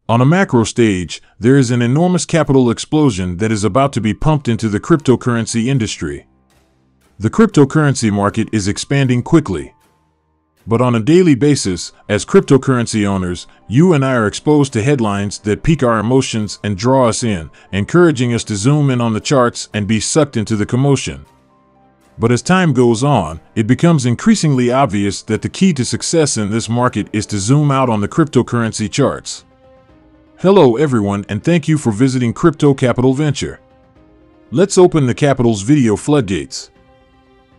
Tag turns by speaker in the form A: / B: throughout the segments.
A: On a macro stage, there is an enormous capital explosion that is about to be pumped into the cryptocurrency industry. The cryptocurrency market is expanding quickly. But on a daily basis, as cryptocurrency owners, you and I are exposed to headlines that pique our emotions and draw us in, encouraging us to zoom in on the charts and be sucked into the commotion. But as time goes on, it becomes increasingly obvious that the key to success in this market is to zoom out on the cryptocurrency charts. Hello everyone, and thank you for visiting Crypto Capital Venture. Let's open the Capital's video floodgates.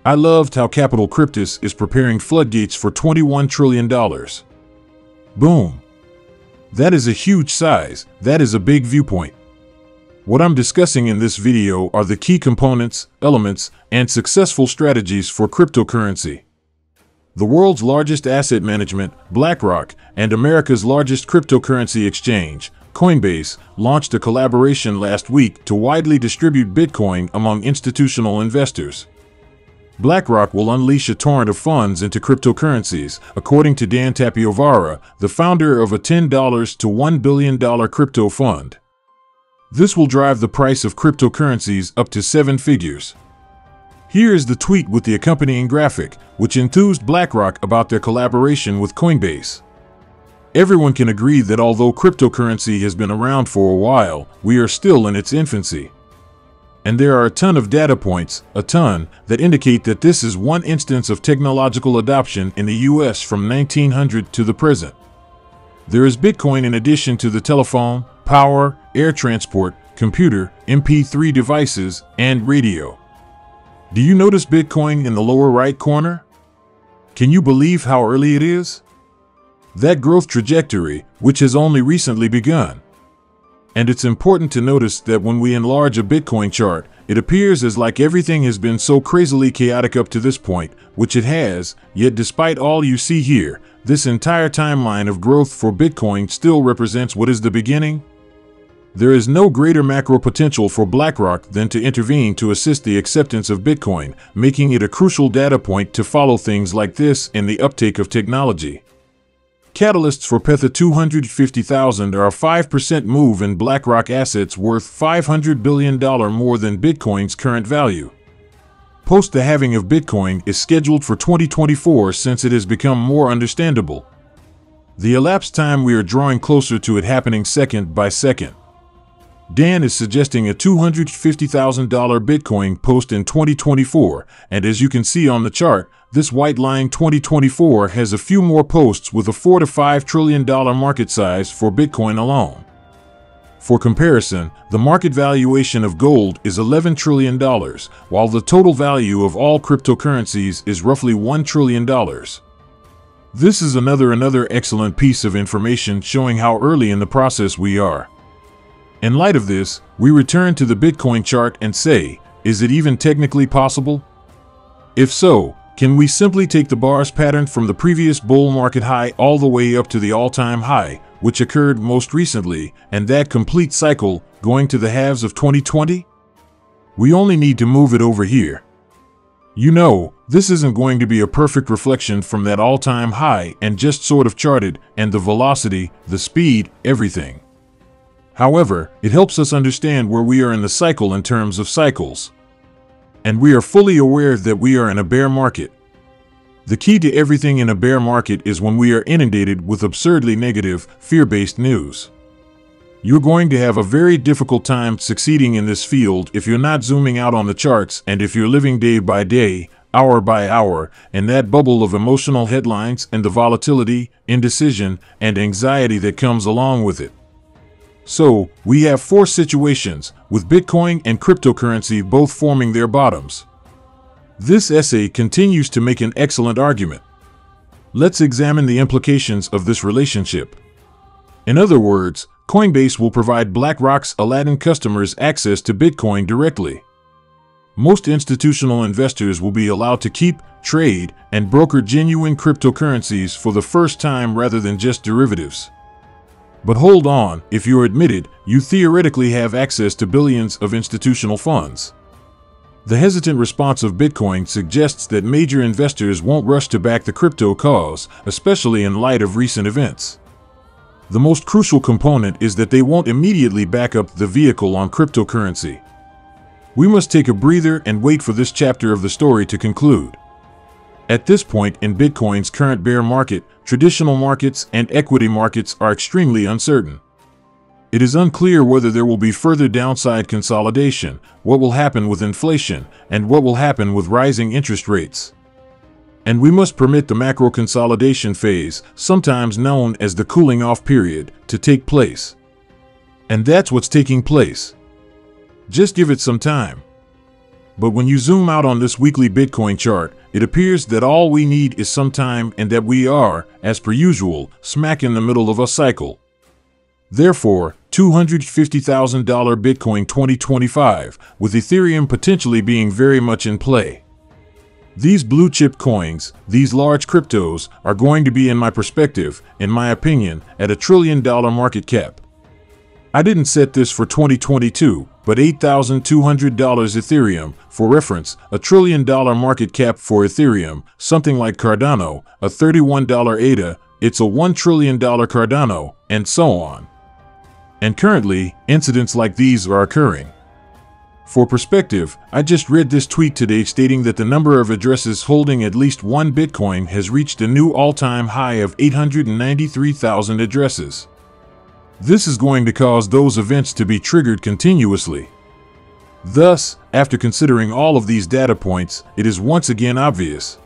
A: I loved how Capital Cryptus is preparing floodgates for $21 trillion. Boom. That is a huge size. That is a big viewpoint. What I'm discussing in this video are the key components, elements, and successful strategies for cryptocurrency. The world's largest asset management, BlackRock, and America's largest cryptocurrency exchange, Coinbase, launched a collaboration last week to widely distribute Bitcoin among institutional investors. BlackRock will unleash a torrent of funds into cryptocurrencies, according to Dan Tapiovara, the founder of a $10 to $1 billion crypto fund. This will drive the price of cryptocurrencies up to 7 figures. Here is the tweet with the accompanying graphic, which enthused BlackRock about their collaboration with Coinbase. Everyone can agree that although cryptocurrency has been around for a while, we are still in its infancy. And there are a ton of data points, that indicate that this is one instance of technological adoption in the US from 1900 to the present. There is Bitcoin in addition to the telephone, power, air transport, computer, MP3 devices, and radio. Do you notice Bitcoin in the lower right corner? Can you believe how early it is? That growth trajectory, which has only recently begun. And it's important to notice that when we enlarge a Bitcoin chart, it appears as like everything has been so crazily chaotic up to this point, which it has, yet despite all you see here, this entire timeline of growth for Bitcoin still represents what is the beginning. There is no greater macro potential for BlackRock than to intervene to assist the acceptance of Bitcoin, making it a crucial data point to follow things like this in the uptake of technology. Catalysts for Petha 250,000 are a 5% move in BlackRock assets worth $500 billion more than Bitcoin's current value. Post the halving of Bitcoin is scheduled for 2024 since it has become more understandable. The elapsed time we are drawing closer to it happening second by second. Dan is suggesting a $250,000 Bitcoin post in 2024, and as you can see on the chart, this white line 2024 has a few more posts with a $4 to $5 trillion market size for Bitcoin alone. For comparison, the market valuation of gold is $11 trillion, while the total value of all cryptocurrencies is roughly $1 trillion. This is another excellent piece of information showing how early in the process we are. In light of this, we return to the Bitcoin chart and say, is it even technically possible? If so, can we simply take the bars pattern from the previous bull market high all the way up to the all-time high, which occurred most recently, and that complete cycle, going to the halves of 2020? We only need to move it over here. You know, this isn't going to be a perfect reflection from that all-time high and just sort of charted, and the velocity, the speed, everything. However, it helps us understand where we are in the cycle in terms of cycles. And we are fully aware that we are in a bear market. The key to everything in a bear market is when we are inundated with absurdly negative, fear-based news. You're going to have a very difficult time succeeding in this field if you're not zooming out on the charts and if you're living day by day, hour by hour, in that bubble of emotional headlines and the volatility, indecision, and anxiety that comes along with it. So, we have 4 situations, with Bitcoin and cryptocurrency both forming their bottoms. This essay continues to make an excellent argument. Let's examine the implications of this relationship. In other words, Coinbase will provide BlackRock's Aladdin customers access to Bitcoin directly. Most institutional investors will be allowed to keep, trade, and broker genuine cryptocurrencies for the first time rather than just derivatives. But hold on, if you're admitted, you theoretically have access to billions of institutional funds. The hesitant response of Bitcoin suggests that major investors won't rush to back the crypto cause, especially in light of recent events. The most crucial component is that they won't immediately back up the vehicle on cryptocurrency. We must take a breather and wait for this chapter of the story to conclude. At this point in Bitcoin's current bear market, traditional markets and equity markets are extremely uncertain. It is unclear whether there will be further downside consolidation, what will happen with inflation, and what will happen with rising interest rates. And we must permit the macro consolidation phase, sometimes known as the cooling off period, to take place. And that's what's taking place. Just give it some time. But when you zoom out on this weekly Bitcoin chart, it appears that all we need is some time and that we are, as per usual, smack in the middle of a cycle. Therefore, $250,000 Bitcoin 2025, with Ethereum potentially being very much in play. These blue chip coins, these large cryptos, are going to be, in my perspective, in my opinion, at $1 trillion market cap. I didn't set this for 2022, but $8,200 Ethereum. For reference, $1 trillion market cap for Ethereum, something like Cardano, a $31 ADA, it's a $1 trillion Cardano, and so on. And currently, incidents like these are occurring. For perspective, I just read this tweet today stating that the number of addresses holding at least one Bitcoin has reached a new all-time high of 893,000 addresses. This is going to cause those events to be triggered continuously. Thus, after considering all of these data points, it is once again obvious.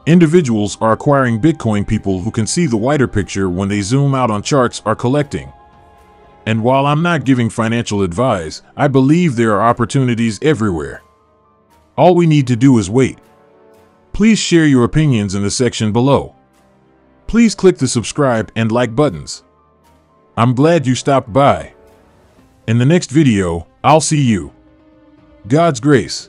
A: Individuals are acquiring Bitcoin. People who can see the wider picture when they zoom out on charts are collecting. And while I'm not giving financial advice, I believe there are opportunities everywhere. All we need to do is wait. Please share your opinions in the section below. Please click the subscribe and like buttons. I'm glad you stopped by. In the next video, I'll see you. God's grace.